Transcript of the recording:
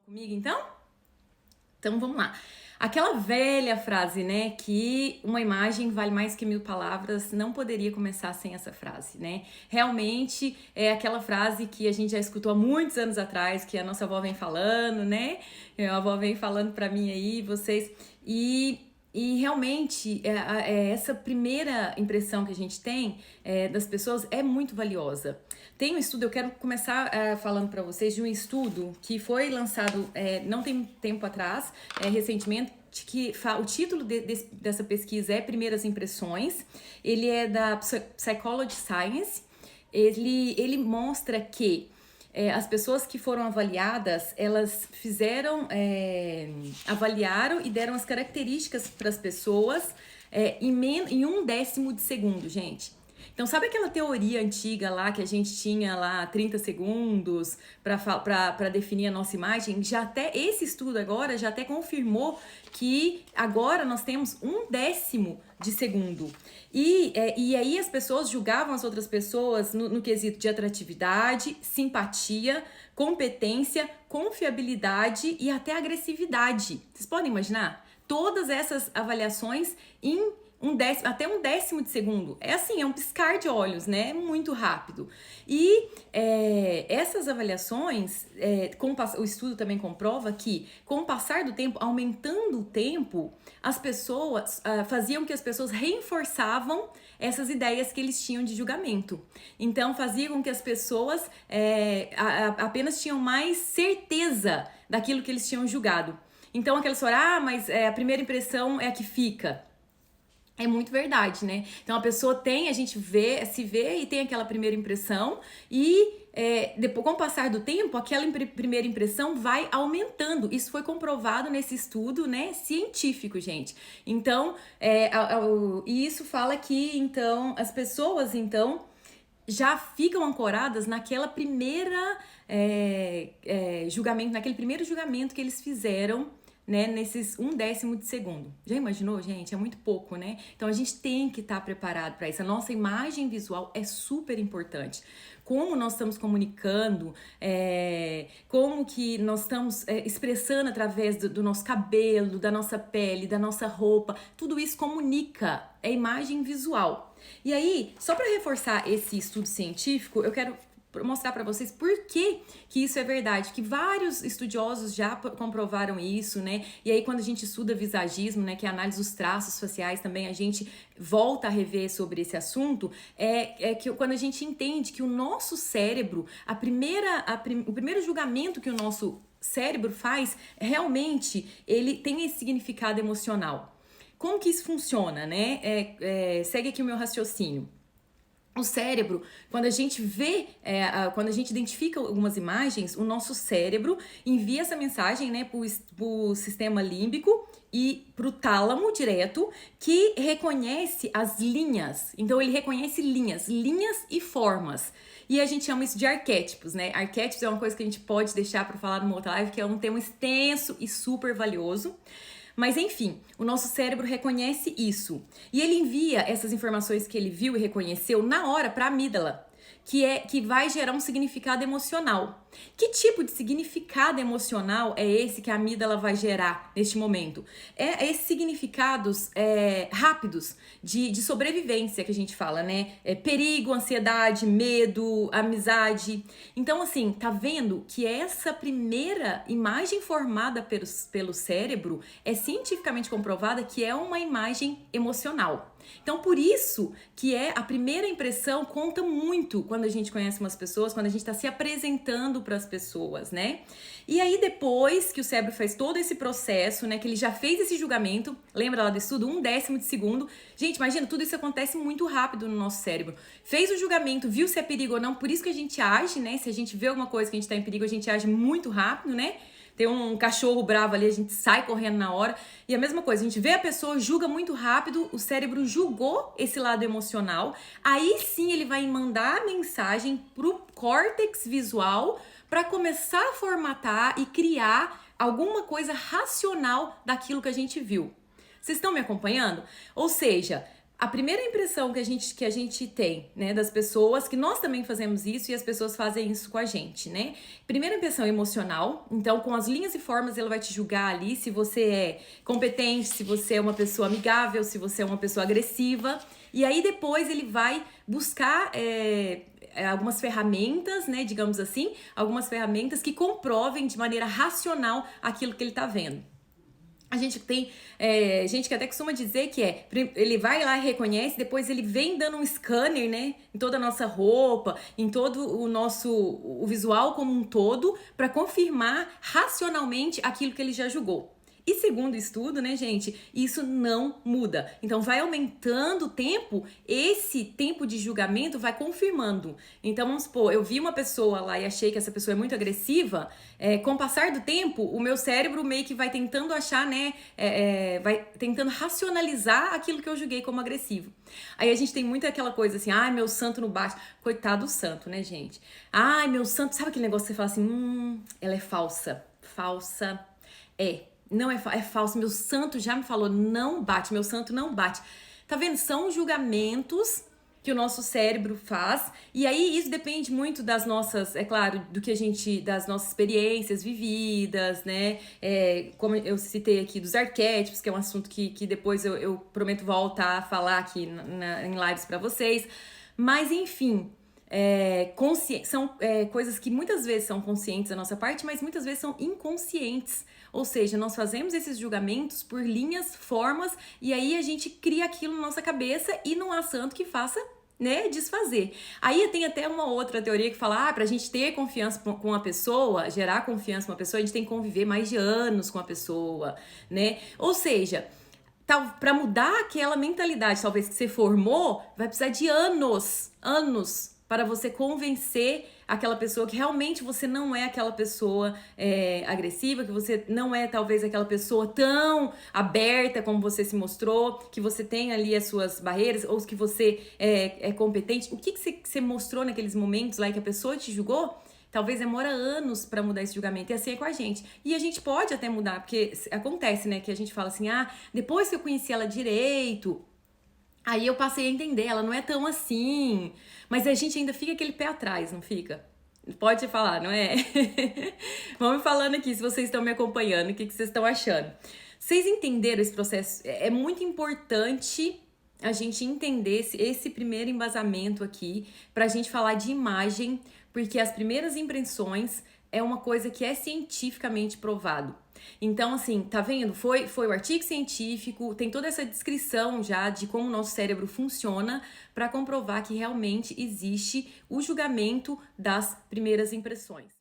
Comigo, então? Então vamos lá. Aquela velha frase, né, que uma imagem vale mais que 1000 palavras, não poderia começar sem essa frase, né? Realmente é aquela frase que a gente já escutou há muitos anos atrás, que a nossa avó vem falando, né? A avó vem falando pra mim aí, vocês. E realmente, essa primeira impressão que a gente tem das pessoas é muito valiosa. Tem um estudo, eu quero começar falando para vocês de um estudo que foi lançado não tem tempo atrás, recentemente, que o título dessa pesquisa é Primeiras Impressões. Ele é da Psychology Science. Ele mostra que as pessoas que foram avaliadas, elas avaliaram e deram as características para as pessoas em 1/10 de segundo, gente. Então, sabe aquela teoria antiga lá que a gente tinha lá 30 segundos para definir a nossa imagem? Já até esse estudo agora já até confirmou que agora nós temos 1/10 de segundo. E aí as pessoas julgavam as outras pessoas no quesito de atratividade, simpatia, competência, confiabilidade e até agressividade. Vocês podem imaginar? Todas essas avaliações em até 1/10 de segundo. É assim, é um piscar de olhos, né? Muito rápido. E essas avaliações, o estudo também comprova que, com o passar do tempo, aumentando o tempo, as pessoas faziam que as pessoas reforçavam essas ideias que eles tinham de julgamento. Então, fazia com que as pessoas apenas tinham mais certeza daquilo que eles tinham julgado. Então, aquelas pessoas, mas a primeira impressão é a que fica. É muito verdade, né? Então a pessoa a gente se vê e tem aquela primeira impressão e depois, com o passar do tempo, aquela primeira impressão vai aumentando. Isso foi comprovado nesse estudo, né, científico, gente. Então, e isso fala que, então, as pessoas, então, já ficam ancoradas naquela primeira julgamento, naquele primeiro julgamento que eles fizeram, né, nesses 1/10 de segundo. Já imaginou, gente? É muito pouco, né? Então a gente tem que estar preparado para isso. A nossa imagem visual é super importante. Como nós estamos comunicando, como que nós estamos expressando através do nosso cabelo, da nossa pele, da nossa roupa, tudo isso comunica, é imagem visual. E aí, só para reforçar esse estudo científico, eu quero mostrar para vocês por que isso é verdade, que vários estudiosos já comprovaram isso, né? E aí quando a gente estuda visagismo, né, que é a análise dos traços faciais também, a gente volta a rever sobre esse assunto, que quando a gente entende que o nosso cérebro, o primeiro julgamento que o nosso cérebro faz, realmente ele tem esse significado emocional. Como que isso funciona, né? Segue aqui o meu raciocínio. O cérebro, quando a gente quando a gente identifica algumas imagens, o nosso cérebro envia essa mensagem, né, pro sistema límbico e pro tálamo direto, que reconhece as linhas. Então ele reconhece linhas e formas. E a gente chama isso de arquétipos, né? Arquétipos é uma coisa que a gente pode deixar para falar numa outra live, que é um tema extenso e super valioso. Mas enfim, o nosso cérebro reconhece isso. E ele envia essas informações que ele viu e reconheceu na hora para a amígdala, que vai gerar um significado emocional. Que tipo de significado emocional é esse que a amígdala vai gerar neste momento? Esses significados rápidos de sobrevivência que a gente fala, né? Perigo, ansiedade, medo, amizade. Então, assim, tá vendo que essa primeira imagem formada pelo cérebro é cientificamente comprovada que é uma imagem emocional. Então, por isso que a primeira impressão conta muito quando a gente conhece umas pessoas, quando a gente está se apresentando para as pessoas, né? E aí, depois que o cérebro faz todo esse processo, né, que ele já fez esse julgamento, lembra lá do estudo? 1/10 de segundo. Gente, imagina, tudo isso acontece muito rápido no nosso cérebro. Fez o julgamento, viu se é perigo ou não, por isso que a gente age, né? Se a gente vê alguma coisa que a gente está em perigo, a gente age muito rápido, né? Tem um cachorro bravo ali, a gente sai correndo na hora. E a mesma coisa, a gente vê a pessoa, julga muito rápido, o cérebro julgou esse lado emocional. Aí sim ele vai mandar a mensagem pro córtex visual para começar a formatar e criar alguma coisa racional daquilo que a gente viu. Vocês estão me acompanhando? Ou seja, A primeira impressão que a gente tem, né, das pessoas, que nós também fazemos isso e as pessoas fazem isso com a gente, né? Primeira impressão emocional, então com as linhas e formas ele vai te julgar ali se você é competente, se você é uma pessoa amigável, se você é uma pessoa agressiva. E aí depois ele vai buscar algumas ferramentas, né, digamos assim, algumas ferramentas que comprovem de maneira racional aquilo que ele tá vendo. A gente tem gente que até costuma dizer que ele vai lá e reconhece, depois ele vem dando um scanner, né, em toda a nossa roupa, em todo o visual como um todo, para confirmar racionalmente aquilo que ele já julgou. E segundo o estudo, né, gente, isso não muda. Então, vai aumentando o tempo, esse tempo de julgamento vai confirmando. Então, vamos supor, eu vi uma pessoa lá e achei que essa pessoa é muito agressiva, com o passar do tempo, o meu cérebro meio que vai tentando achar, né, vai tentando racionalizar aquilo que eu julguei como agressivo. Aí a gente tem muito aquela coisa assim, ai, meu santo não bate. Coitado do santo, né, gente? Ai, meu santo, sabe aquele negócio que você fala assim, ela é falsa. Falsa não é falso, meu santo já me falou, não bate, meu santo não bate. Tá vendo? São julgamentos que o nosso cérebro faz, e aí isso depende muito das nossas, é claro, das nossas experiências vividas, né? Como eu citei aqui, dos arquétipos, que é um assunto que depois eu prometo voltar a falar aqui em lives pra vocês. Mas, enfim, são coisas que muitas vezes são conscientes da nossa parte, mas muitas vezes são inconscientes. Ou seja, nós fazemos esses julgamentos por linhas, formas, e aí a gente cria aquilo na nossa cabeça e não há santo que faça, né, desfazer. Aí tem até uma outra teoria que fala, pra gente ter confiança com a pessoa, gerar confiança com a pessoa, a gente tem que conviver mais de anos com a pessoa, né? Ou seja, para mudar aquela mentalidade, talvez que você formou, vai precisar de anos para você convencer aquela pessoa que realmente você não é aquela pessoa agressiva, que você não é talvez aquela pessoa tão aberta como você se mostrou, que você tem ali as suas barreiras, ou que você é competente. O que você mostrou naqueles momentos lá que a pessoa te julgou? Talvez demora anos para mudar esse julgamento, e assim é com a gente. E a gente pode até mudar, porque acontece, né, que a gente fala assim, depois que eu conheci ela direito, aí eu passei a entender, ela não é tão assim. Mas a gente ainda fica aquele pé atrás, não fica? Pode falar, não é? Vamos falando aqui, se vocês estão me acompanhando, o que vocês estão achando. Vocês entenderam esse processo? É muito importante a gente entender esse primeiro embasamento aqui, pra gente falar de imagem, porque as primeiras impressões é uma coisa que é cientificamente provado. Então, assim, tá vendo? Foi o artigo científico, tem toda essa descrição já de como o nosso cérebro funciona para comprovar que realmente existe o julgamento das primeiras impressões.